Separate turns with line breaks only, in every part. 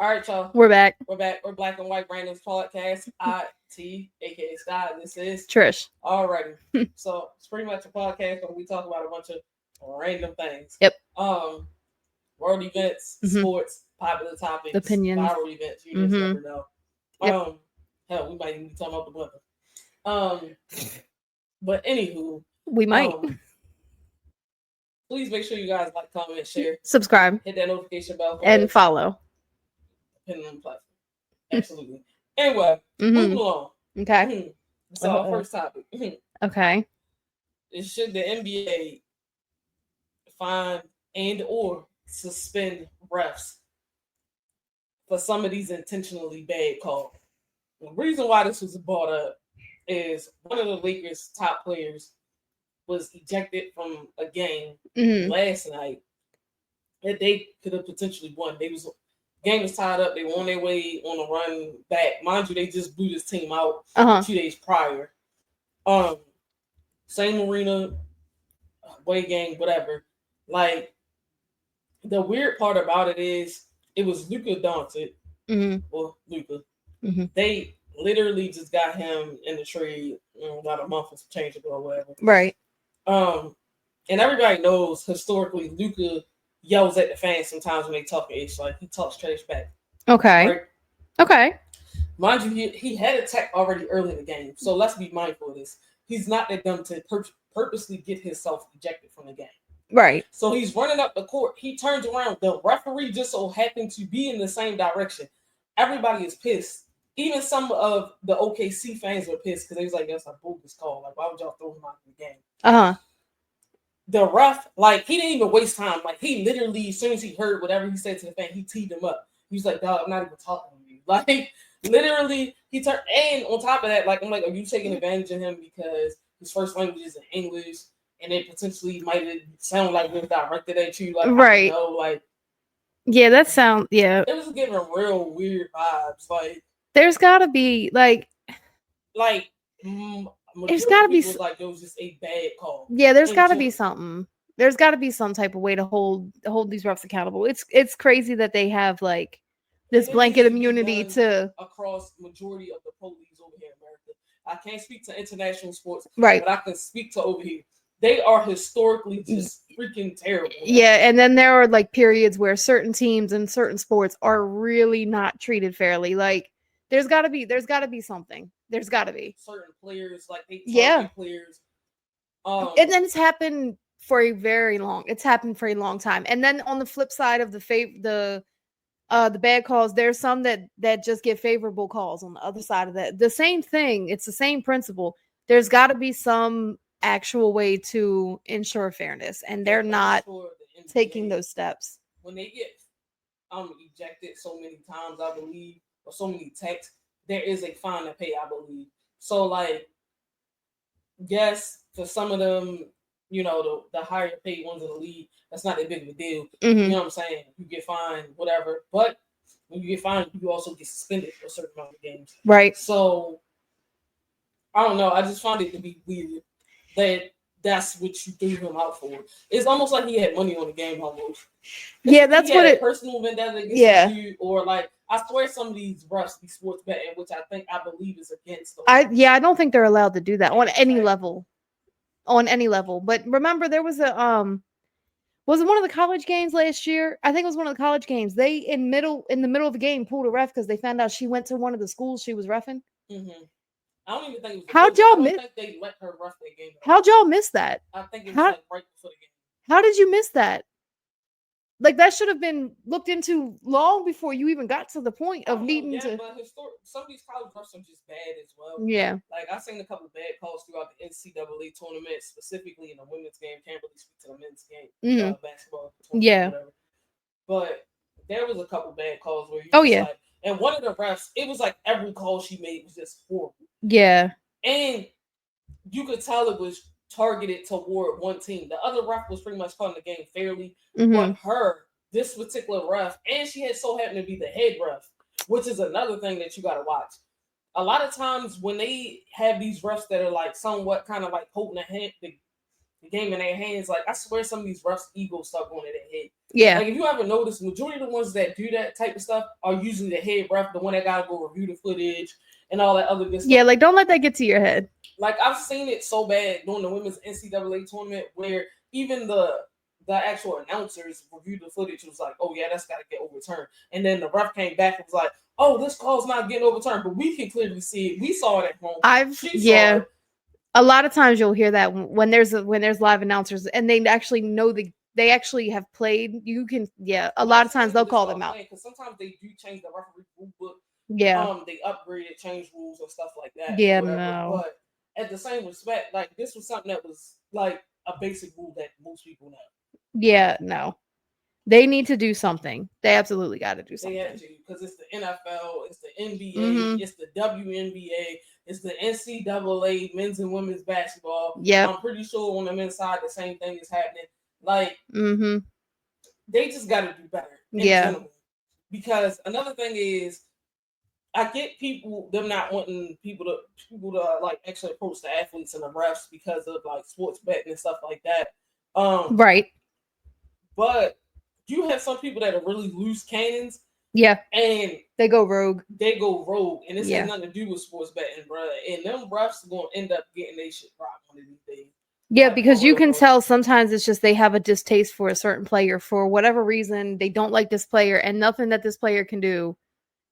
All right, y'all.
We're back.
We're Black and White Randomz podcast. IT, aka Sky. This is
Trish.
Alrighty. So it's pretty much a podcast where we talk about a bunch of random things.
Yep.
World events, sports, popular topics,
opinions,
viral events. You just never know.
Yep.
Hell, we might even be talking about the weather. But anywho,
we might.
Please make sure you guys like, comment, share,
subscribe,
hit that notification bell,
and follow.
Depending on the platform. Absolutely. Anyway, moving along.
Okay.
So our first topic.
Okay.
Should the NBA find and or suspend refs for some of these intentionally bad calls? The reason why this was brought up is one of the Lakers' top players was ejected from a game last night that they could have potentially won. Game was tied up. They were on their way on a run back. Mind you, they just blew this team out 2 days prior. Same arena, away game, whatever. Like, the weird part about it is it was Luka Doncic, or Luka. They literally just got him in the trade about a month or some change ago or whatever.
Right.
And everybody knows historically Luka yells at the fans sometimes when they talk ish. Like, he talks trash back.
Okay.
Right?
Okay.
Mind you, he had a tech already early in the game. So let's be mindful of this. He's not that dumb to purposely get himself ejected from the game.
Right.
So he's running up the court. He turns around. The referee just so happened to be in the same direction. Everybody is pissed. Even some of the OKC fans were pissed because they was like, that's a bogus call. Like, why would y'all throw him out of the game? The ref, like, he didn't even waste time. Like, he literally, as soon as he heard whatever he said to the fan, he teed him up. He was like, dog, I'm not even talking to you. Like, literally, he turned, and on top of that, like, I'm like, are you taking advantage of him because his first language is in English, and it potentially might sound like it was directed at you? Like,
right.
I don't know, like,
yeah, that sounds, yeah.
It was giving real weird vibes. Like,
there's gotta be,
there's gotta be like it was just a bad call.
Yeah, there's gotta be something. There's gotta be some type of way to hold these refs accountable. It's crazy that they have like this blanket immunity to
across majority of the police over here in America. I can't speak to international sports,
right?
But I can speak to over here. They are historically just freaking terrible.
Yeah, and then there are like periods where certain teams and certain sports are really not treated fairly. Like, there's gotta be something. There's gotta be
certain players, like they target players.
And then it's happened for a very long. It's happened for a long time. And then on the flip side of the bad calls, there's some that just get favorable calls on the other side of that. The same thing. It's the same principle. There's got to be some actual way to ensure fairness, and they're not taking those steps.
When they get ejected so many times, I believe, or so many texts, there is a fine to pay, I believe. So, like, yes, for some of them, you know, the higher paid ones in the league, that's not that big of a deal. You know what I'm saying? You get fined, whatever. But when you get fined, you also get suspended for a certain amount of games.
Right.
So, I don't know. I just found it to be weird that that's what you threw him out for. It's almost like he had money on the game almost.
Yeah, that's what it.
Personal vendetta against you, or like, I swear some of these refs be sports betting, which I believe is against them.
I don't think they're allowed to do that on any level. On any level. But remember, there was a was it one of the college games last year? I think it was one of the college games. They in the middle of the game pulled a ref because they found out she went to one of the schools she was reffing.
I don't even think it was.
How'd y'all miss?
They let her ref that game.
How'd y'all miss that?
I think it was like right before the game.
How did you miss that? Like, that should have been looked into long before you even got to the point of needing to.
But some of these college refs are just bad as well.
Yeah.
Like, I've seen a couple of bad calls throughout the NCAA tournament, specifically in the women's game. Can't really speak to the men's game, basketball.
Yeah.
Whatever. But there was a couple bad calls where you. Like, and one of the refs, it was like every call she made was just horrible.
Yeah.
And you could tell it was targeted toward one team. The other ref was pretty much calling the game fairly. But this particular ref, and she had so happened to be the head ref, which is another thing that you got to watch. A lot of times when they have these refs that are like somewhat kind of like holding the game in their hands. Like, I swear some of these refs' egos start going to their head.
Yeah.
Like, if you ever notice, majority of the ones that do that type of stuff are usually the head ref, the one that got to go review the footage and all that other good stuff.
Yeah, like, don't let that get to your head.
Like, I've seen it so bad during the women's NCAA tournament where even the actual announcers reviewed the footage. It was like, oh, yeah, that's got to get overturned. And then the ref came back and was like, oh, this call's not getting overturned. But we can clearly see it. We saw it at home. A
lot of times you'll hear that when there's live announcers and they actually know they actually have played. You can, a lot of times they'll call them out.
Because sometimes they do change the referee rule book.
Yeah.
They upgraded, changed rules and stuff like that.
Yeah,
no. But at the same respect, like, this was something that was like a basic rule that most people know.
Yeah, no. They need to do something. They absolutely got to do something.
They have to, because it's the NFL, it's the NBA, it's the WNBA, it's the NCAA, men's and women's basketball.
Yeah,
I'm pretty sure on the men's side, the same thing is happening. Like, they just got to do better. General. Because another thing is, I get them not wanting people to like actually approach the athletes and the refs because of like sports betting and stuff like that.
Right.
But you have some people that are really loose cannons.
Yeah.
And
they go rogue.
And this has nothing to do with sports betting, bro. And them refs are going to end up getting their shit rocked one of these days.
Yeah, like, because you can tell sometimes it's just they have a distaste for a certain player for whatever reason. They don't like this player, and nothing that this player can do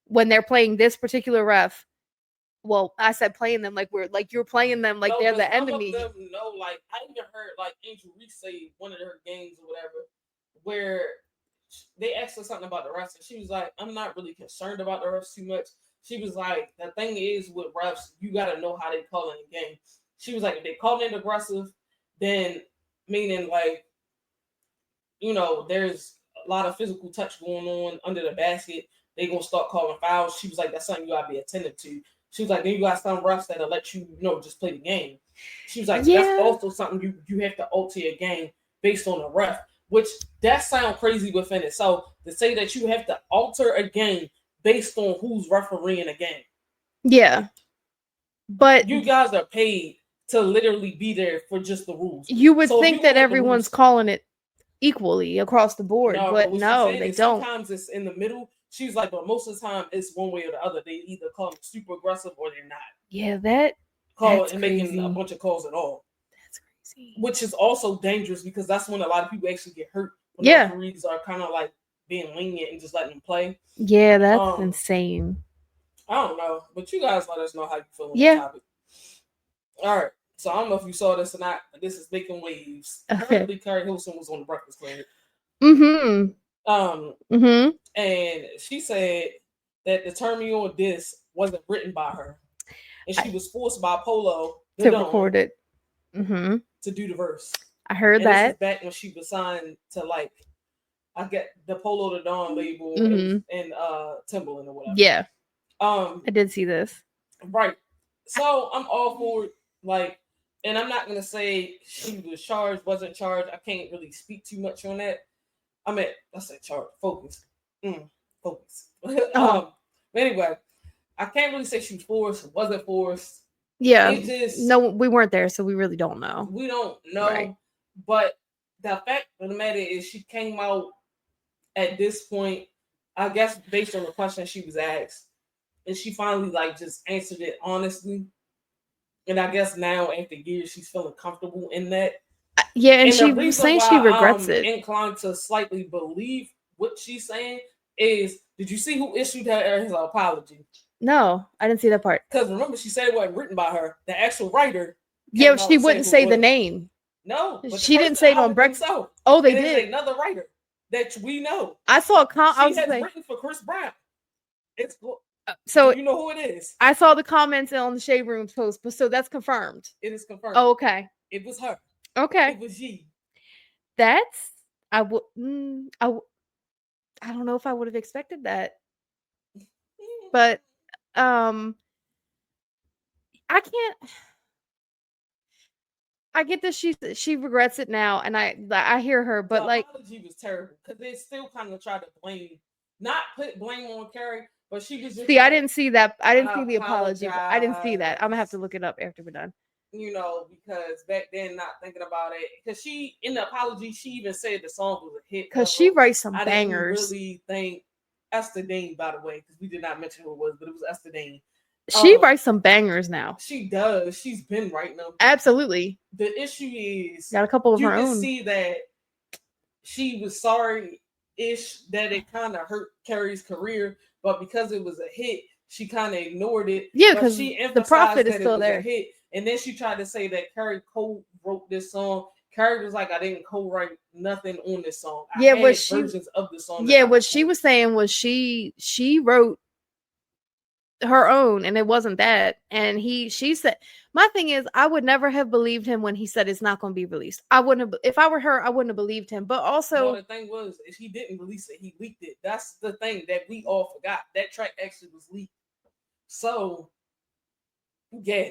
when they're playing this particular ref. Well, I said playing them like you're playing them like they're the enemy.
Some of them know, like, I even heard like Angel Reese say one of her games or whatever, where they asked her something about the refs, and she was like, I'm not really concerned about the refs too much. She was like, the thing is with refs, you got to know how they call in the game. She was like, if they call it aggressive, then meaning like, you know, there's a lot of physical touch going on under the basket, they going to start calling fouls. She was like, that's something you got to be attentive to. She was like, then you got some refs that'll let you know, just play the game. She was like, that's also something you have to alter your game based on the ref. Which that sounds crazy within itself to say that you have to alter a game based on who's refereeing a game.
Yeah. But
you guys are paid to literally be there for just the rules.
You would think that everyone's calling it equally across the board, but no, they don't.
Sometimes it's in the middle. She's like, but most of the time it's one way or the other. They either call it super aggressive or they're not.
Yeah,
that's making a bunch of calls at all. Which is also dangerous because that's when a lot of people actually get hurt. When the referees are kind of like being lenient and just letting them play.
Yeah, that's insane.
I don't know, but you guys let us know how you feel on the topic. All right, so I don't know if you saw this or not, but this is making waves. Apparently, Keri Hilson was on the Breakfast Club. And she said that the Turnin Me On diss wasn't written by her, and she was forced by Polo
to record it.
To do the verse.
I heard that.
This is back when she was signed to like, I get the Polo the Dawn label and Timbaland or whatever.
Yeah. I did see this.
Right. So I'm all for it. Like, and I'm not gonna say she was charged, wasn't charged. I can't really speak too much on that. I mean, I said charge. Focus. Focus. Anyway, I can't really say she was forced, wasn't forced.
Yeah, no, we weren't there, so we really don't know.
We don't know, but the fact of the matter is she came out at this point, I guess, based on the question she was asked, and she finally like just answered it honestly. And I guess now after years, she's feeling comfortable in that.
Yeah, and she was saying she regrets it.
Inclined to slightly believe what she's saying is, did you see who issued her his apology?
No, I didn't see that part.
Because remember, she said it wasn't written by her. The actual writer.
Yeah, she wouldn't say the name.
No,
she didn't say it on Breakfast. Oh, they did.
Another writer that we know.
I saw a
comment. She has written for Chris Brown. It's
so
you know who it is.
I saw the comments on the Shade Room post, but so that's confirmed.
It is confirmed.
Oh, okay.
It was her.
Okay.
It was ye.
That's I don't know if I would have expected that, but I can't. I get that she regrets it now, and I hear her, but
the apology was terrible because they still kind of tried to not put blame on Keri, but she was just
I didn't see that. I didn't see the apology. But I didn't see that. I'm gonna have to look it up after we're done.
because back then, not thinking about it, because she, in the apology, she even said the song was a hit.
Because she writes some
I
bangers.
didn't really think Esther Dean, by the way, because we did not mention who it was, but it was Esther Dean.
She writes some bangers now.
She does. She's been writing them.
Absolutely.
The issue is,
got a couple of her own.
You can see that she was sorry-ish that it kind of hurt Keri's career, but because it was a hit, she kind of ignored it.
Yeah, because the profit is still there.
Hit, and then she tried to say that Keri co-wrote this song. Keri was like, I didn't co-write nothing on this song. I had versions of the song.
Yeah, what she was saying was she wrote her own, and it wasn't that. And she said, my thing is, I would never have believed him when he said it's not going to be released. I wouldn't have, if I were her, I wouldn't have believed him. But also,
the thing was, if he didn't release it, he leaked it. That's the thing that we all forgot. That track actually was leaked. So, yeah.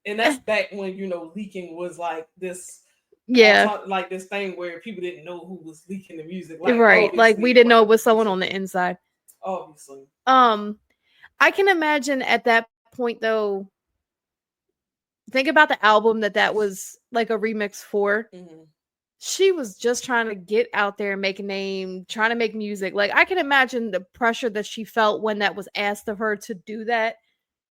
And that's back when, leaking was like this.
Yeah.
Like this thing where people didn't know who was leaking the music.
Right. Like we didn't know it was someone on the inside.
Obviously.
I can imagine at that point, though, think about the album that was like a remix for.
Mm-hmm.
She was just trying to get out there and make a name, trying to make music. Like, I can imagine the pressure that she felt when that was asked of her to do that.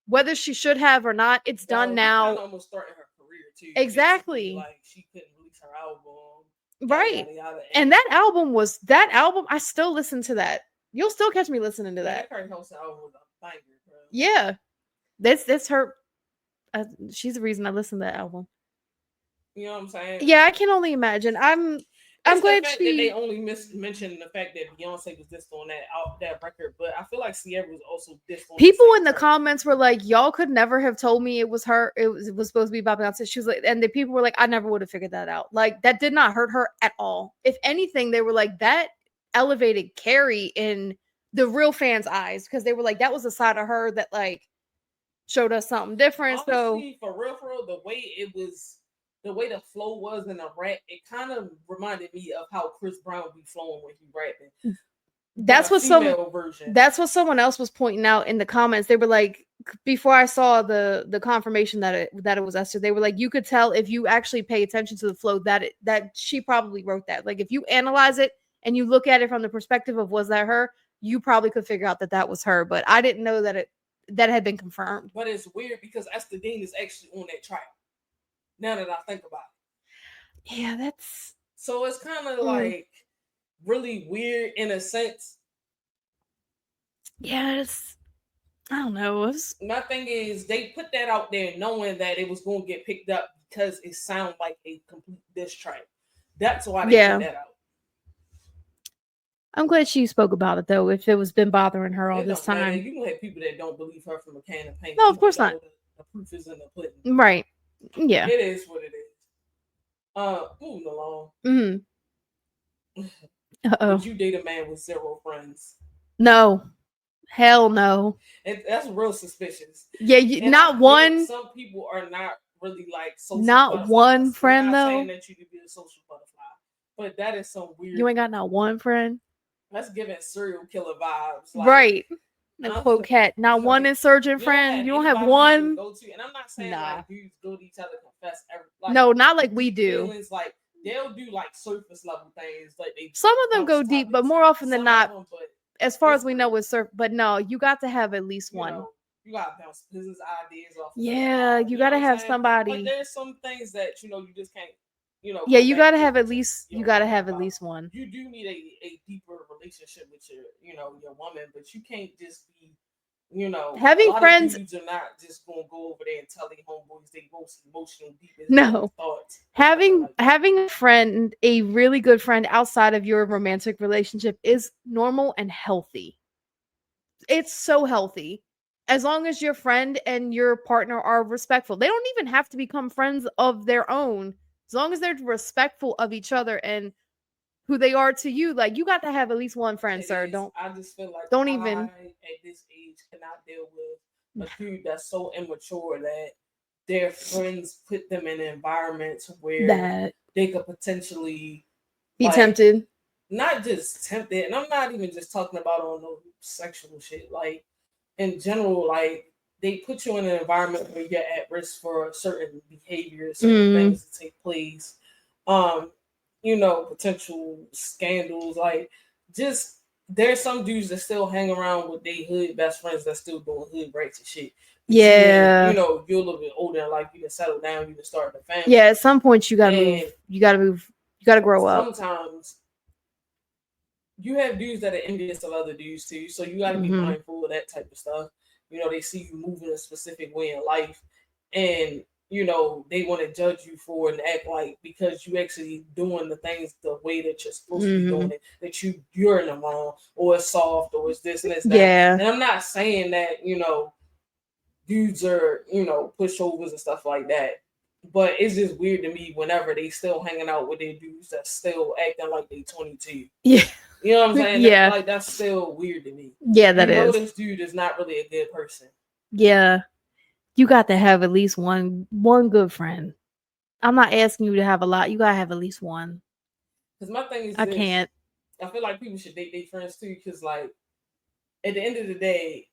Whether she should have or not, it's done now.
It almost started her career, too.
Exactly.
Like, she couldn't release her album.
Right. And that album, I still listen to that. You'll still catch me listening to that.
Keri Hilson album was a banger, bro.
Yeah. That's her. She's the reason I listen to that album.
You know what I'm saying?
Yeah, I can only imagine. I'm glad
that they only mentioned the fact that Beyonce was dissed on that record, but I feel like Sierra was also dissed on.
People in the comments were like, "Y'all could never have told me it was her. It was supposed to be about Beyonce." She was like, and the people were like, "I never would have figured that out." Like, that did not hurt her at all. If anything, they were like, that elevated Keri in the real fans' eyes, because they were like, that was a side of her that like showed us something different.
Honestly, for real, the way the flow was in the rap, it kind of reminded me of how Chris Brown be flowing when he rapping. That's what someone else was pointing out in the comments. They were like, before I saw the confirmation that it was Esther, they were like, you could tell if you actually pay attention to the flow that she probably wrote that. Like, if you analyze it and you look at it from the perspective of was that her, you probably could figure out that was her. But I didn't know that that had been confirmed. But it's weird because Esther Dean is actually on that track. Now that I think about it.
Yeah, that's...
So it's kind of like really weird in a sense.
Yeah, I don't know.
My thing is, they put that out there knowing that it was going to get picked up because it sounded like a complete diss track. That's why they put that out.
I'm glad she spoke about it, though, if it was been bothering her all this time.
You can have people that don't believe her from a can of paint.
No, of course not.
The proof is in the pudding.
Right. Yeah.
It is what it is. Moving along.
Mm-hmm. Uh-oh.
Would you date a man with 0 friends?
No. Hell no.
That's real suspicious.
Yeah, not one.
Some people are not really like social
not
butterflies.
One friend, though.
I'm not saying that you could be a social butterfly, but that is some weird.
You ain't got not one friend?
That's giving serial killer vibes.
Like, right. And quote cat, not one insurgent friend. You don't have one.
Go to, and I'm not saying like dudes go to each other confess every. Like,
no, not like we do.
Feelings, like they'll do like surface level things. Like
some of them go deep, but more often than not, as far as we know, with but no, you got to have at least one.
You got to bounce business ideas off.
Yeah, you got to have somebody.
But there's some things that you just can't.
Yeah, you got to have at least. You got to have at least one.
You do need a deeper relationship with your woman, but you can't just be.
Having friends
dudes are not just gonna go over there and tell their homeboys they most emotional deepest thoughts.
Having a friend, a really good friend outside of your romantic relationship is normal and healthy. It's so healthy. As long as your friend and your partner are respectful. They don't even have to become friends of their own. As long as they're respectful of each other and who they are to you, like, you got to have at least one friend, sir.
I just feel like
even
at this age cannot deal with a dude that's so immature that their friends put them in environments where they could potentially
be tempted.
Not just tempted, and I'm not even just talking about on no sexual shit. Like in general, like they put you in an environment where you're at risk for certain behaviors, certain things to take place. Potential scandals. Like, just there's some dudes that still hang around with their hood best friends that still doing hood rights and shit.
Yeah.
You're a little bit older in life, you can settle down, you can start a family.
Yeah, at some point you gotta move. You gotta grow up.
Sometimes you have dudes that are envious of other dudes too, so you gotta be mindful of that type of stuff. They see you moving a specific way in life, and they want to judge you for and act like because you actually doing the things the way that you're supposed to be doing it, that you're in the wrong, or it's soft, or it's this and it's that.
Yeah.
And I'm not saying that dudes are pushovers and stuff like that, but it's just weird to me whenever they still hanging out with their dudes that still acting like they 22.
Yeah.
You know what I'm saying?
Yeah.
That's still weird to me.
Yeah, that is.
This dude is not really a good person.
Yeah. You got to have at least one good friend. I'm not asking you to have a lot. You got to have at least one.
Because my thing is
I can't.
I feel like people should date their friends too, because like at the end of the day,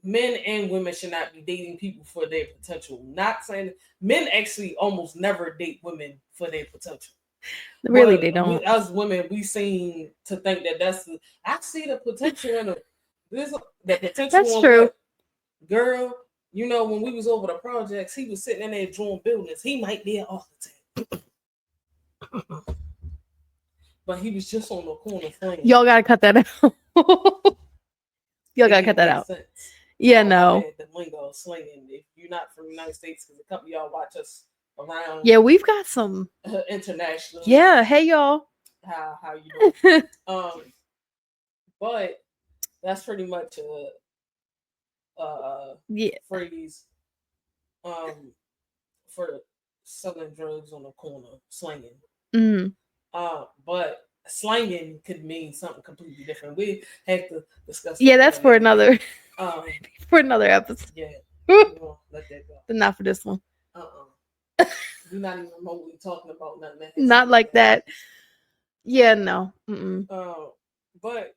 men and women should not be dating people for their potential. Not saying men actually almost never date women for their potential.
Really, they don't.
Us women, we seem to think that I see the potential in the potential.
That's true.
Girl, when we was over the projects, he was sitting in there drawing buildings. He might be an architect. But he was just on the corner playing.
Y'all gotta cut that out. Y'all gotta cut that out.
Sense.
Yeah, no.
The lingo slinging. If you're not from the United States, because a couple of y'all watch us around.
Yeah, we've got some
international.
Yeah, hey y'all.
How you doing? But that's pretty much a phrase for selling drugs on the corner, slinging. But slanging could mean something completely different. We have to discuss.
Yeah, that's for another episode.
Yeah, let that go.
But not for this one.
We're not even remotely talking about nothing.
Not like that. Yeah, no.
But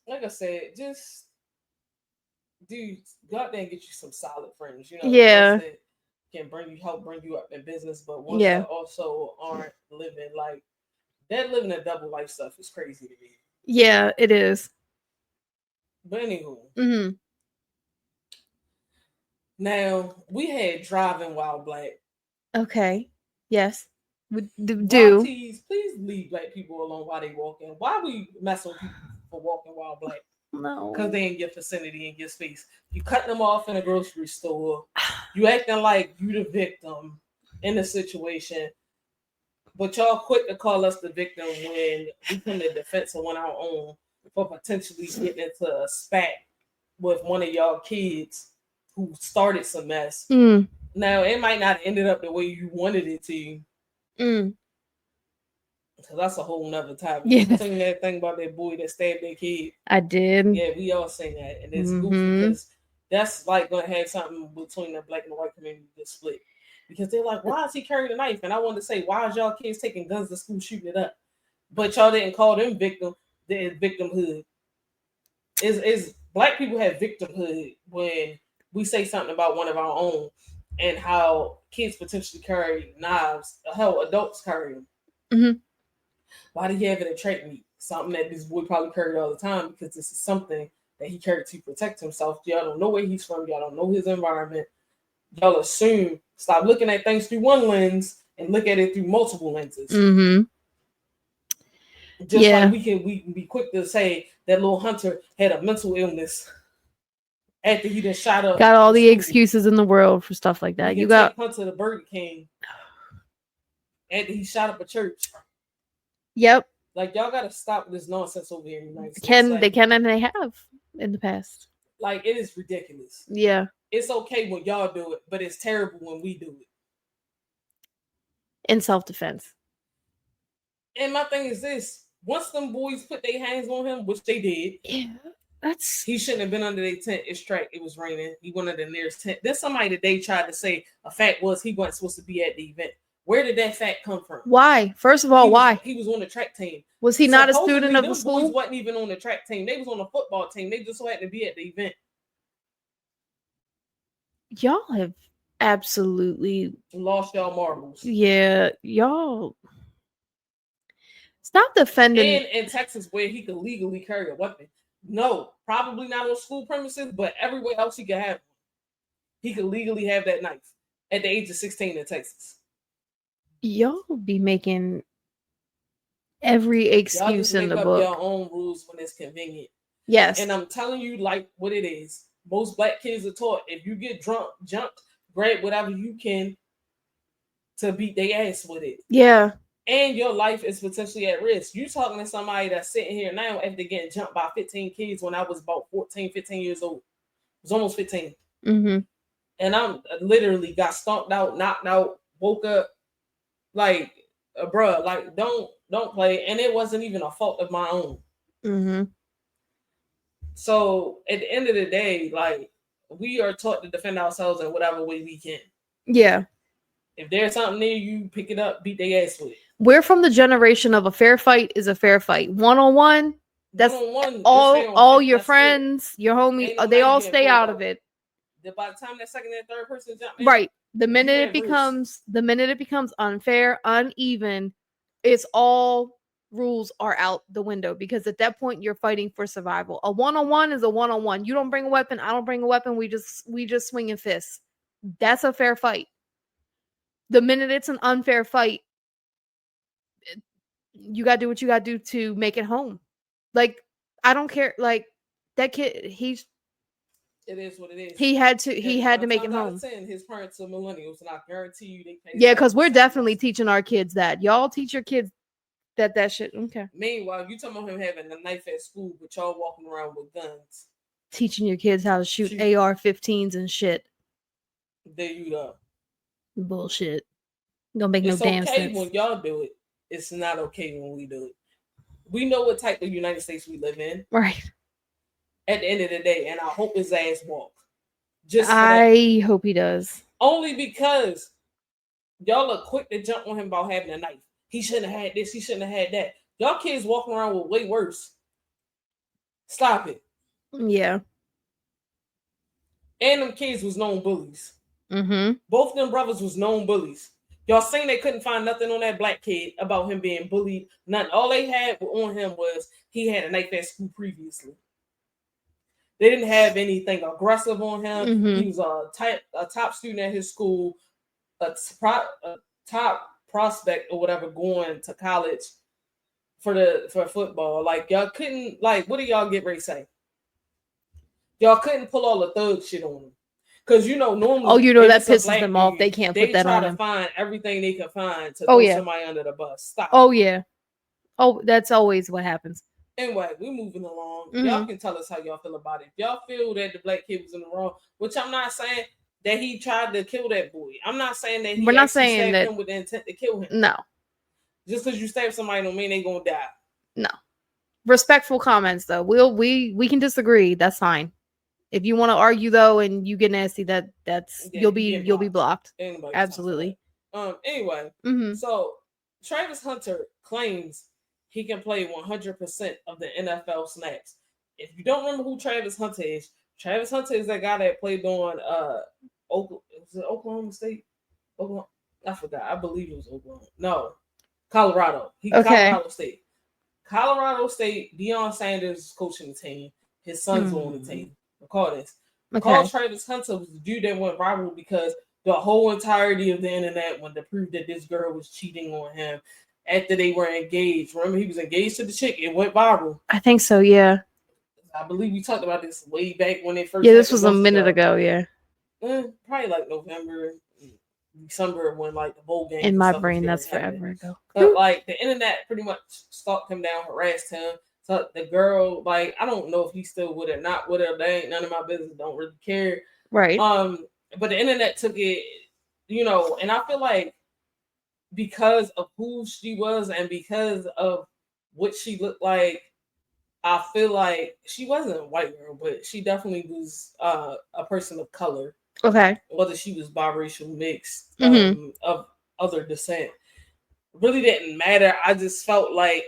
like I said, just dudes, go out there and get you some solid friends.
Yeah.
That can help bring you up in business, but ones that also aren't living like that. Living a double life stuff is crazy to me.
Yeah, it is.
But anywho, now we had driving while black.
Okay. Yes. We do.
Please leave black people alone while they walking. Why we mess with people for walking while black?
No.
Because they in your vicinity, in your space. You cutting them off in a grocery store. You acting like you the victim in the situation. But y'all quick to call us the victim when we come to defense of one of our own for potentially getting into a spat with one of y'all kids who started some mess. Now, it might not have ended up the way you wanted it to. Because that's a whole nother topic.
Yeah.
You seen that thing about that boy that stabbed that kid?
I did.
Yeah, we all seen that. And it's goofy because that's like going to have something between the black and the white community to split. Because they're like, why is he carrying a knife? And I wanted to say, why is y'all kids taking guns to school shooting it up? But y'all didn't call them victimhood. Is black people have victimhood when we say something about one of our own and how kids potentially carry knives, how adults carry them. Why do you have it at track meet? Something that this boy probably carried all the time because this is something that he carried to protect himself. Y'all don't know where he's from. Y'all don't know his environment. Y'all assume. Stop looking at things through one lens and look at it through multiple lenses. Just like we can be quick to say that little Hunter had a mental illness after he just shot up.
Got all the excuses in the world for stuff like that.
You got Hunter the Burger King after he shot up a church.
Yep.
Like, y'all gotta stop this nonsense over here in the United States.
They can and they have in the past.
Like, it is ridiculous.
Yeah.
It's okay when y'all do it, but it's terrible when we do it.
In self-defense.
And my thing is this. Once them boys put their hands on him, which they did, he shouldn't have been under their tent. It's track. It was raining. He went under the nearest tent. There's somebody that they tried to say a fact was he wasn't supposed to be at the event. Where did that fact come from?
Why? First of all, why?
He was on the track team.
Was he not a student of the school?
Boys wasn't even on the track team. They was on the football team. They just so happened to be at the event.
Y'all have absolutely
lost y'all marbles.
Yeah, y'all stop defending.
And in Texas, where he could legally carry a weapon. No, probably not on school premises, but everywhere else he could have one. He could legally have that knife at the age of 16 in Texas.
Y'all be making every excuse in the book.
Y'all just make up your own rules when it's convenient.
Yes.
And I'm telling you like what it is. Most black kids are taught, if you get drunk, jumped, grab whatever you can to beat their ass with it.
Yeah.
And your life is potentially at risk. You talking to somebody that's sitting here now after getting jumped by 15 kids when I was about 14, 15 years old. I was almost 15.
Mm-hmm.
And I'm literally got stomped out, knocked out, woke up. Like, bruh, like, don't play. And it wasn't even a fault of my own.
Mm-hmm.
So at the end of the day, like, we are taught to defend ourselves in whatever way we can.
Yeah.
If there's something near you, pick it up, beat their ass with it.
We're from the generation of a fair fight is a fair fight. One-on-one, that's
one-on-one,
all your friends, your homies, they all stay out of it.
By the time that second and third person jump in,
right. The minute it becomes unfair, uneven, it's all rules are out the window, because at that point you're fighting for survival. A one-on-one is a one-on-one. You don't bring a weapon, I don't bring a weapon, we just swing in fists. That's a fair fight. The minute it's an unfair fight, you gotta do what you gotta do to make it home. Like, I don't care. Like, that kid, it
is what it is.
He had to make it home.
10, his parents are millennials, and I guarantee you they pay.
Yeah, because we're definitely teaching our kids that. Y'all teach your kids that shit. Okay.
Meanwhile, you talking about him having a knife at school, but y'all walking around with guns.
Teaching your kids how to shoot AR-15s and shit.
There you go.
Bullshit. Don't make no damn sense. It's okay
when y'all do it. It's not okay when we do it. We know what type of United States we live in.
Right.
At the end of the day, and I hope his ass walk.
I hope he does.
Only because y'all are quick to jump on him about having a knife. He shouldn't have had this. He shouldn't have had that. Y'all kids walking around with way worse. Stop it.
Yeah.
And them kids was known bullies.
Mm-hmm.
Both of them brothers was known bullies. Y'all saying they couldn't find nothing on that black kid about him being bullied. Nothing. All they had on him was he had a knife at school previously. They didn't have anything aggressive on him.
Mm-hmm.
He was a top student at his school, a top prospect or whatever going to college for football. Like, y'all couldn't, like, what do y'all get ready to say? Y'all couldn't pull all the thug shit on him. Because, normally...
that pisses them off. They can't put that on him.
They try to find everything they can find to throw somebody under the bus. Stop.
Oh, yeah. Oh, that's always what happens.
Anyway, we're moving along.
Mm-hmm.
Y'all can tell us how y'all feel about it. If y'all feel that the black kid was in the wrong, which I'm not saying that he tried to kill that boy. I'm not saying that
We're not saying
stabbed
that
him with the intent to kill him.
No.
Just because you stab somebody don't mean they gonna die.
No. Respectful comments though. We can disagree. That's fine. If you want to argue though and you get nasty, that's you'll be blocked.
Anybody
absolutely.
Anyway, so Travis Hunter claims he can play 100% of the NFL snaps. If you don't remember who Travis Hunter is that guy that played on Oklahoma State? Oklahoma? I forgot. I believe it was Oklahoma. No, Colorado. Colorado State. Colorado State, Deion Sanders is coaching the team. His son's on the team. Recall this. Call Travis Hunter was the dude that went viral because the whole entirety of the internet wanted to prove that this girl was cheating on him after they were engaged. Remember, he was engaged to the chick. It went viral.
I think so, yeah.
I believe we talked about this way back when it first.
Yeah, this was a minute ago, yeah.
Probably like November, December, when like the bowl game.
In my brain, that's forever ago.
But like the internet pretty much stalked him down, harassed him. So the girl, like, I don't know if he's still with her, not with her. They ain't none of my business. Don't really care.
Right.
But the internet took it, and I feel like because of who she was and because of what she looked like, I feel like she wasn't a white girl, but she definitely was a person of color.
Okay.
Whether she was biracial, mixed, of other descent, really didn't matter. I just felt like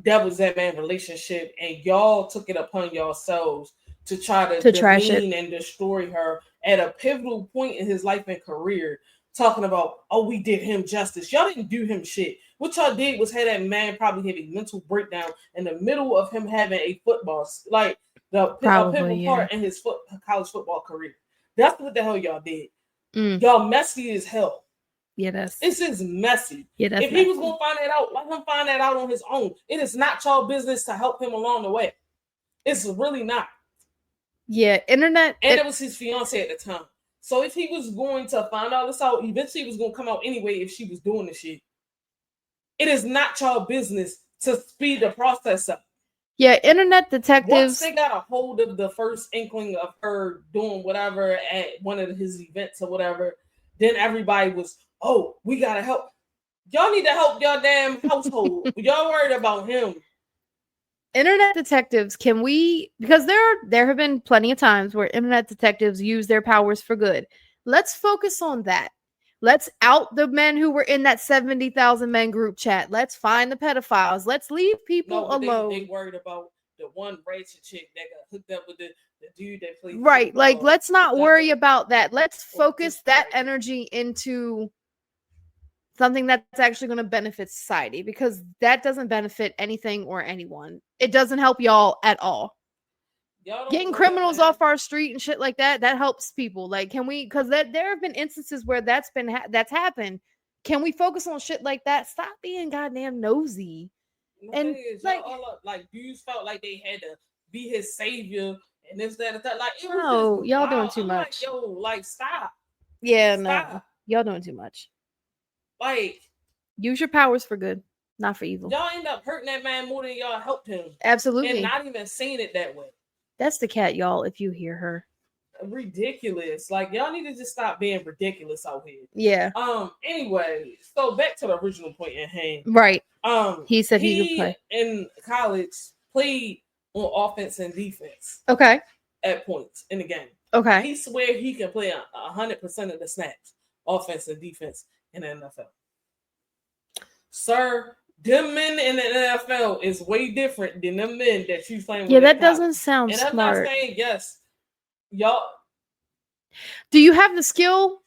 that was that man relationship, and y'all took it upon yourselves to try to demean and destroy her at a pivotal point in his life and career, talking about, oh, we did him justice. Y'all didn't do him shit. What y'all did was have that man probably have a mental breakdown in the middle of him having a football, like a pivotal part in his college football career. That's what the hell y'all did. Y'all messy as hell.
Yeah,
this is messy. Yeah, if he was gonna find that out, let him find that out on his own. It is not y'all business to help him along the way. It's really not.
Yeah, internet.
And it was his fiance at the time. So if he was going to find all this out, eventually it was gonna come out anyway if she was doing the shit. It is not y'all business to speed the process up.
Yeah, internet detectives.
Once they got a hold of the first inkling of her doing whatever at one of his events or whatever, then everybody was, oh, we gotta help. Y'all need to help your damn household. Y'all worried about him.
Internet detectives, can we, because there have been plenty of times where internet detectives use their powers for good. Let's focus on that. Let's out the men who were in that 70,000 men group chat. Let's find the pedophiles. Let's leave people alone.
They worried about the one ratchet chick that got hooked up with the dude that played.
Right. Like, let's not worry about that. Let's focus that energy into something that's actually going to benefit society, because that doesn't benefit anything or anyone. It doesn't help y'all at all. Getting criminals off our street and shit like that helps people. Like, can we, because there have been instances where that's happened. Can we focus on shit like that? Stop being goddamn nosy.
And like dudes felt like they had to be his savior and this, that, and that. Like, it was just
y'all doing too much.
Like, yo, like, stop.
Yeah, stop. No, y'all doing too much.
Like,
use your powers for good, not for evil.
Y'all end up hurting that man more than y'all helped him.
Absolutely.
And not even saying it that way.
That's the cat, y'all, if you hear her.
Ridiculous. Like, y'all need to just stop being ridiculous out here.
Yeah.
Anyway, so back to the original point at hand.
Right. He said he could play.
In college, played on offense and defense.
Okay.
At points in the game.
Okay.
He swear he can play 100% of the snaps, offense and defense, in the NFL. Sir, them men in the NFL is way different than them men that you playing with.
Yeah, that doesn't sound
and
smart.
I'm not saying yes. Y'all.
Do you have the skill?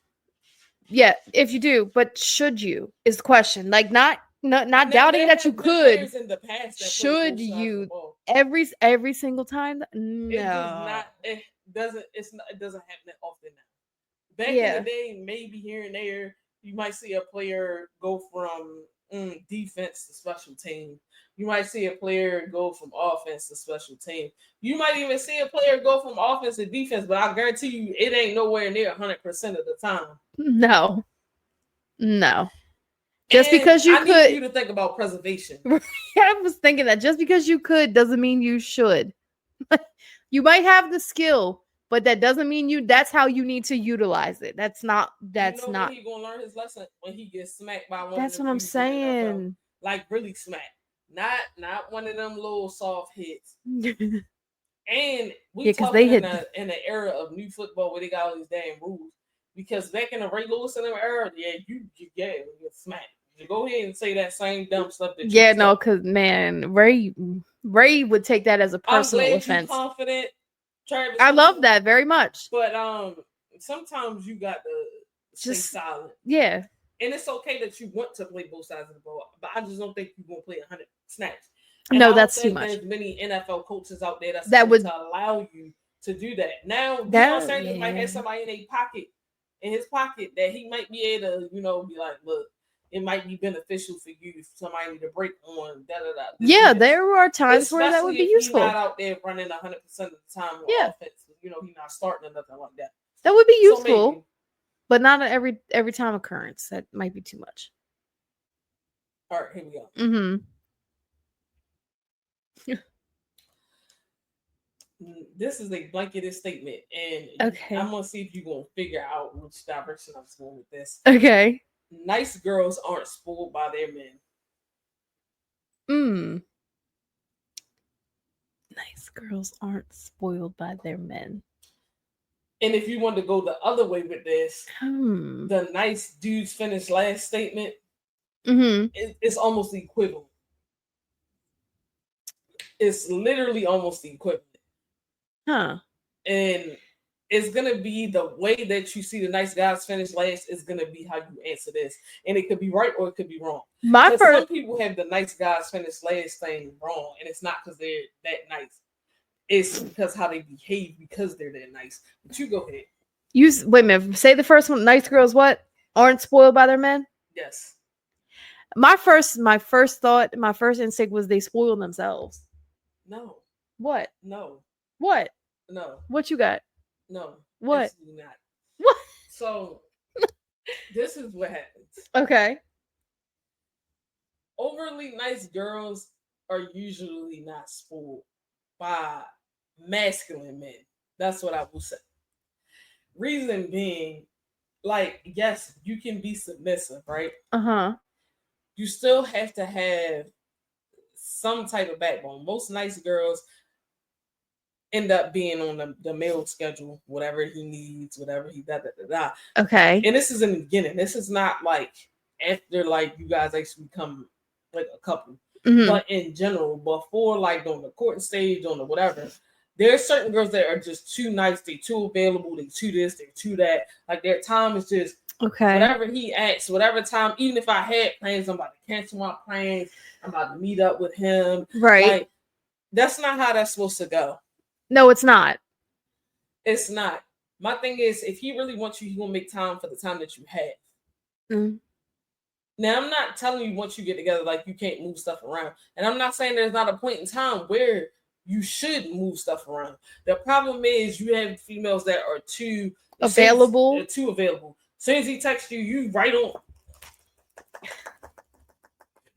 Yeah, if you do, but should you is the question. Like, not doubting that you could.
In the past that
should you every single time? No.
It doesn't happen often now. Back in the day, maybe here and there, you might see a player go from defense to special team. You might see a player go from offense to special team. You might even see a player go from offense to defense, but I guarantee you it ain't nowhere near 100% of the time.
No. Just because you could. I
need you to think about preservation.
I was thinking that just because you could doesn't mean you should. You might have the skill, but that doesn't mean that's how you need to utilize it. That's not. When
he gonna learn his lesson when he gets smacked by one.
That's what I'm saying.
Like, really smacked, not one of them little soft hits. And we talking in an era of new football where they got all these damn rules. Because back in the Ray Lewis and them era, you get smacked. You go ahead and say that same dumb stuff that you
no, because man, Ray would take that as a personal offense.
You're confident. Travis,
I love that very much.
But sometimes you got to stay silent.
Yeah.
And it's okay that you want to play both sides of the ball, but I just don't think you're gonna play 100 snaps.
No, that's too much.
There's many NFL coaches out there that would allow you to do that. Now, Deion Sanders might have somebody in his pocket that he might be able to, be like, look, it might be beneficial for you if somebody need to break on
Yeah, there are times where that would be useful.
He's not out there running 100% of the time on offense. He's not starting or nothing like that.
That would be useful, but not an every time occurrence. That might be too much.
All right, here we go. This is a blanketed statement, and I'm gonna see if you're gonna figure out which direction I'm going with this.
Okay.
Nice girls aren't spoiled by their men.
Nice girls aren't spoiled by their men.
And if you want to go the other way with this, the nice dudes finish last statement, it's almost the equivalent. It's literally almost the equivalent.
Huh.
And it's gonna be the way that you see the nice guys finish last is gonna be how you answer this, and it could be right or it could be wrong. Some people have the nice guys finish last thing wrong, and it's not because they're that nice. It's because how they behave because they're that nice. But you go ahead.
Wait a minute. Say the first one. Nice girls what? Aren't spoiled by their men?
Yes.
My first thought, my first instinct was they spoil themselves.
No.
What?
No.
What?
No.
What you got?
No.
What?
Absolutely not.
What?
So this is what happens.
Okay.
Overly nice girls are usually not spoiled by masculine men. That's what I will say. Reason being, like, yes, you can be submissive, right?
Uh-huh.
You still have to have some type of backbone. Most nice girls end up being on the male schedule, whatever he needs, whatever he da.
Okay.
And this is in the beginning. This is not like after like you guys actually become like a couple. Mm-hmm. But in general, before like on the courting stage, on the whatever, there are certain girls that are just too nice, they too available, they too this, they too that. Like their time is just
okay.
Whatever he asks, whatever time, even if I had plans, I'm about to cancel my plans, I'm about to meet up with him.
Right.
Like, that's not how that's supposed to go.
No, it's not.
It's not. My thing is, if he really wants you, he gonna make time for the time that you have. Mm. Now, I'm not telling you once you get together, like you can't move stuff around. And I'm not saying there's not a point in time where you should move stuff around. The problem is you have females that are too
available.
They're too available. As soon as he texts you, you right on.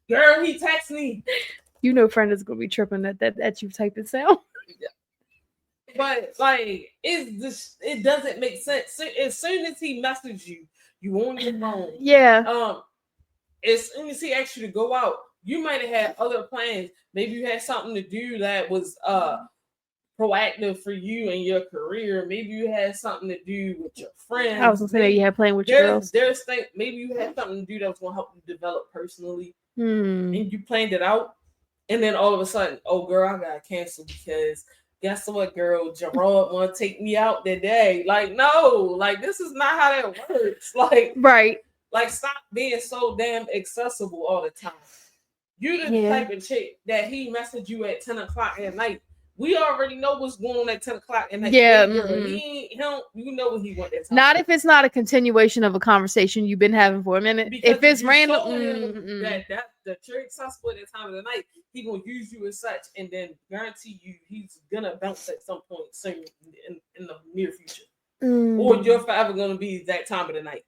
Girl, he texts me.
You know, friend is gonna be tripping that you type it sound.
But like, it doesn't make sense. So, as soon as he messages you, you on your phone.
Yeah.
As soon as he asks you to go out, you might have had other plans. Maybe you had something to do that was proactive for you and your career. Maybe you had something to do with your friends.
I was gonna say that you had playing with your girls.
Maybe you had something to do that was gonna help you develop personally, and you planned it out. And then all of a sudden, oh girl, I gotta cancel because guess what, girl? Gerard want to take me out today. Like, no, like this is not how that works. Like,
right.
Like, stop being so damn accessible all the time. You the type of chick that he messaged you at 10 o'clock at night. We already know what's going on at 10 o'clock at night.
Yeah.
You know what he want that time.
Not if it's not a continuation of a conversation you've been having for a minute.
Because
if it's random,
that you're accessible at the time of the night, he gonna use you as such, and then guarantee you he's gonna bounce at some point soon in the near future, or you're forever gonna be that time of the night.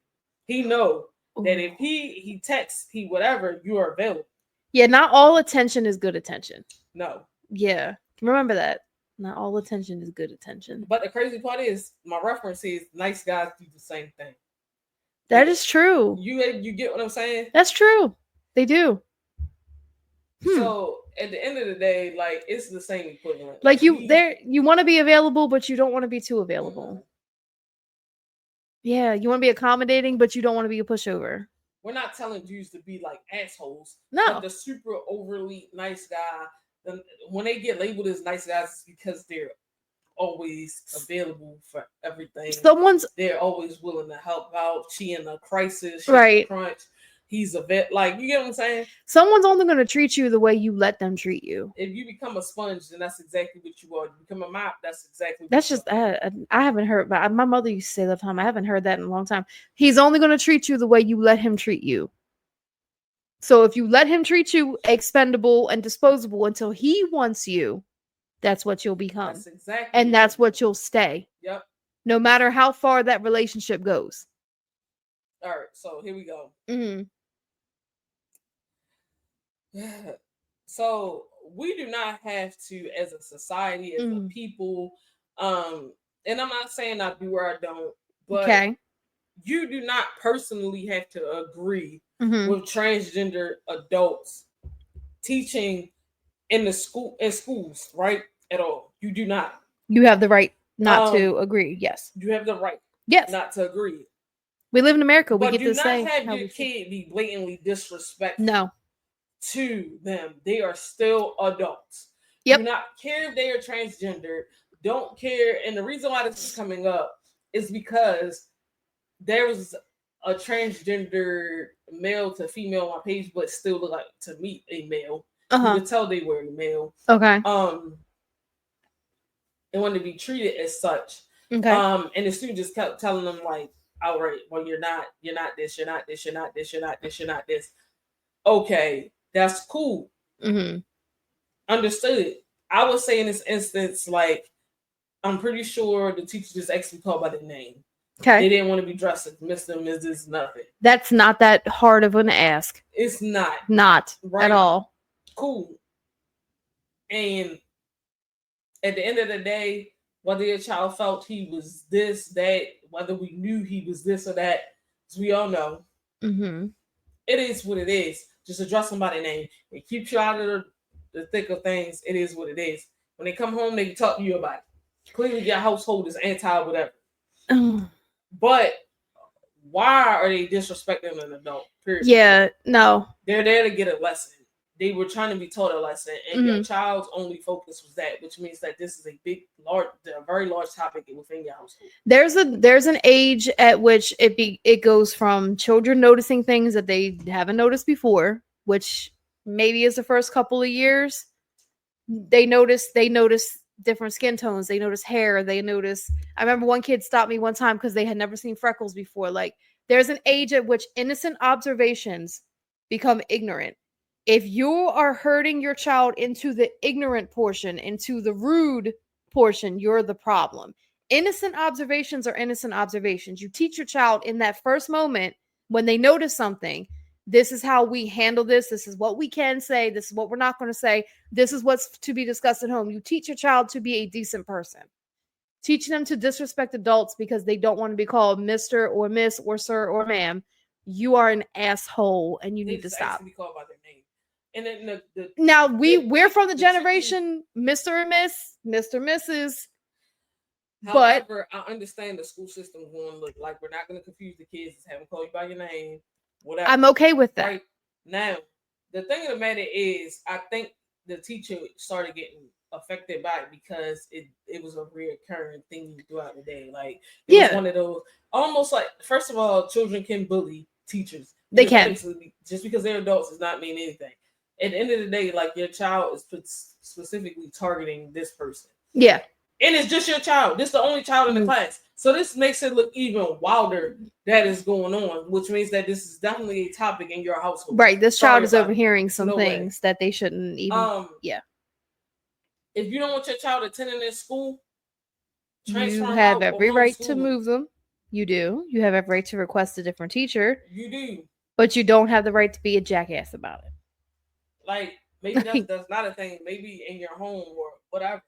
He know that if he texts, he whatever, you are available.
Yeah, not all attention is good attention.
No.
Yeah, remember that. Not all attention is good attention.
But the crazy part is, my reference is nice guys do the same thing.
That is true.
You get what I'm saying?
That's true. They do.
So at the end of the day, like it's the same equivalent.
Like you want to be available, but you don't want to be too available. Mm-hmm. Yeah, you want to be accommodating, but you don't want to be a pushover.
We're not telling dudes to be like assholes.
No.
But the super overly nice guy, when they get labeled as nice guys, it's because they're always available for everything. They're always willing to help out. She in a crisis, she's in a crunch. He's a vet, like, you get what I'm saying? Someone's
only going to treat you the way you let them treat you.
If you become a sponge, then that's exactly what you are. You become a mop, that's exactly what
that's just, I haven't heard, but my mother used to say that time. I haven't heard that in a long time. He's only going to treat you the way you let him treat you. So if you let him treat you expendable and disposable until he wants you, that's what you'll become.
That's exactly.
And that's what you'll stay.
Yep.
No matter how far that relationship goes.
All right, so here we go. So we do not have to, as a society, as a people, and I'm not saying I do or I don't, but you do not personally have to agree with transgender adults teaching in schools, right? At all. You do not.
You have the right not to agree. Yes.
You have the right.
Yes.
Not to agree.
We live in America. We
but
get to say.
But do not have your kid be blatantly disrespectful.
No.
To them, they are still adults.
Yep.
Do not care if they are transgender. don't care. And the reason why this is coming up is because there was a transgender male to female on my page, but still look like to meet a male. You could tell they were a male.
Okay.
They wanted to be treated as such.
Okay.
And the student just kept telling them like, all right, well, you're not this, you're not this, you're not this, you're not this, you're not this. Okay, that's cool.
Mm-hmm.
Understood. I would say in this instance, like, I'm pretty sure the teacher just actually called by their name.
Okay.
They didn't want to be dressed as Mr. and Mrs. nothing.
That's not that hard of an ask.
It's not.
Not at all.
Cool. And at the end of the day, whether your child felt he was this, that, whether we knew he was this or that, as we all know, it is what it is. Just address them by their name. It keeps you out of the thick of things. It is what it is. When they come home, they can talk to you about it. Clearly, your household is anti-whatever. But why are they disrespecting an adult? Period.
Yeah, no.
They're there to get a lesson. They were trying to be taught a lesson, and your child's only focus was that, which means that this is a very large topic within your household.
There's an age at which it goes from children noticing things that they haven't noticed before, which maybe is the first couple of years. They notice different skin tones. They notice hair. I remember one kid stopped me one time because they had never seen freckles before. Like, there's an age at which innocent observations become ignorant. If you are hurting your child into the ignorant portion, into the rude portion, you're the problem. Innocent observations are innocent observations. You teach your child in that first moment when they notice something, this is how we handle this. This is what we can say. This is what we're not going to say. This is what's to be discussed at home. You teach your child to be a decent person. Teach them to disrespect adults because they don't want to be called Mr. or Miss or Sir or Ma'am. You are an asshole and you need to stop.
Be called by their name. And then
now we're from the generation Mr. and Miss, Mr. Mrs.
However, I understand the school system going to look like we're not going to confuse the kids as having called you by your name. Whatever.
I'm okay with that.
Right now, the thing of the matter is, I think the teacher started getting affected by it because it was a reoccurring thing throughout the day. Like, it was one of those, almost like, first of all, children can bully teachers.
They can.
Just because they're adults does not mean anything. At the end of the day, like, your child is specifically targeting this person.
Yeah.
And it's just your child. This is the only child in the class. So this makes it look even wilder that is going on, which means that this is definitely a topic in your household.
Right. This child is overhearing some things that they shouldn't even.
Yeah. If you don't want your child attending this school,
you have every right to move them. You do. You have every right to request a different teacher.
You do.
But you don't have the right to be a jackass about it.
Like, maybe that's not a thing. Maybe in your home or whatever.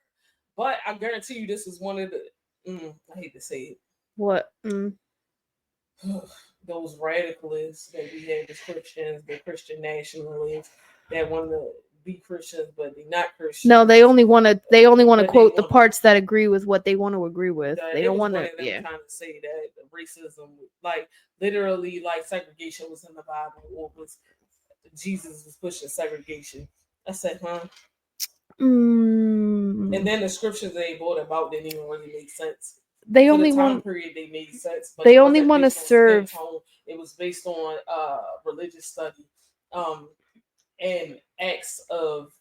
But I guarantee you this is one of the, I hate to say it.
What?
Those radicalists that we have as Christians, the Christian nationalists that want to be Christians, but they're not Christians.
No, they only want to quote the parts that agree with what they want to agree with. They don't want to,
trying to say that racism, like, literally, like, segregation was in the Bible, or was Jesus was pushing segregation. I said, huh? And then the scriptures they brought about didn't even really make sense.
They only want
period they made sense. But
they only want to serve.
It was based on religious study, and acts of,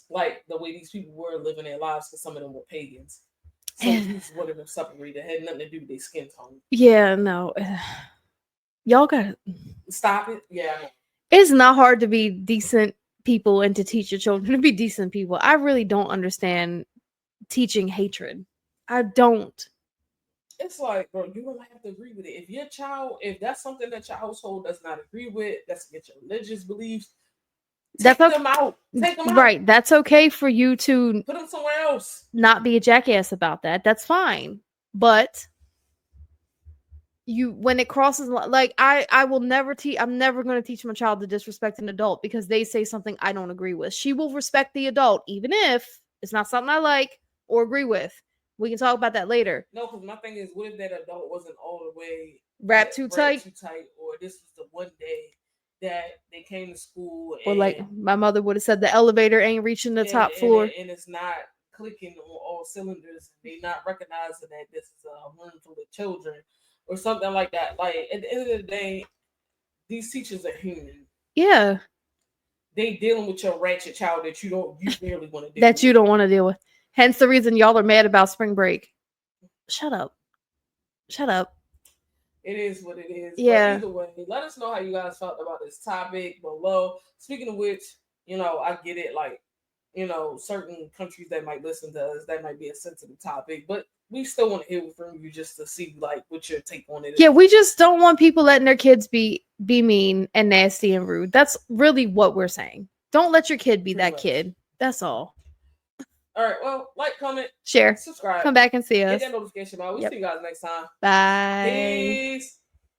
like, the way these people were living their lives, because some of them were pagans. So these would have been separated. It had nothing to do with their skin tone.
Yeah, no. Y'all gotta
stop it. Yeah.
It's not hard to be decent people and to teach your children to be decent people. I really don't understand teaching hatred. I don't.
It's like, bro, you don't have to agree with it. If that's something that your household does not agree with, that's against your religious beliefs, take them out.
Right. That's okay for you to
put them somewhere else.
Not be a jackass about that. That's fine. But when it crosses, like, I will never I'm never going to teach my child to disrespect an adult because they say something I don't agree with. She will respect the adult, even if it's not something I like or agree with. We can talk about that later.
No, because my thing is, what if that adult wasn't all the way
wrapped too tight,
or this was the one day that they came to school,
or like my mother would have said, the elevator ain't reaching the top floor,
and it's not clicking on all cylinders. They not recognizing that this is a room full of children or something like that. Like at the end of the day, these teachers are human.
Yeah.
They dealing with your ratchet child that you barely want to deal
that
with.
you don't want to deal with. Hence the reason y'all are mad about spring break. Shut up.
It is what it is.
Yeah.
But either way, let us know how you guys felt about this topic below. Speaking of which, I get it. Like, certain countries that might listen to us, that might be a sensitive topic, but we still want to hear from you just to see like what your take on it is.
Yeah, we just don't want people letting their kids be mean and nasty and rude. That's really what we're saying. Don't let your kid be that kid. That's all.
All right. Well, like, comment,
share,
subscribe,
come back and see us.
hit that notification bell. We'll see you guys next time.
Bye.
Peace.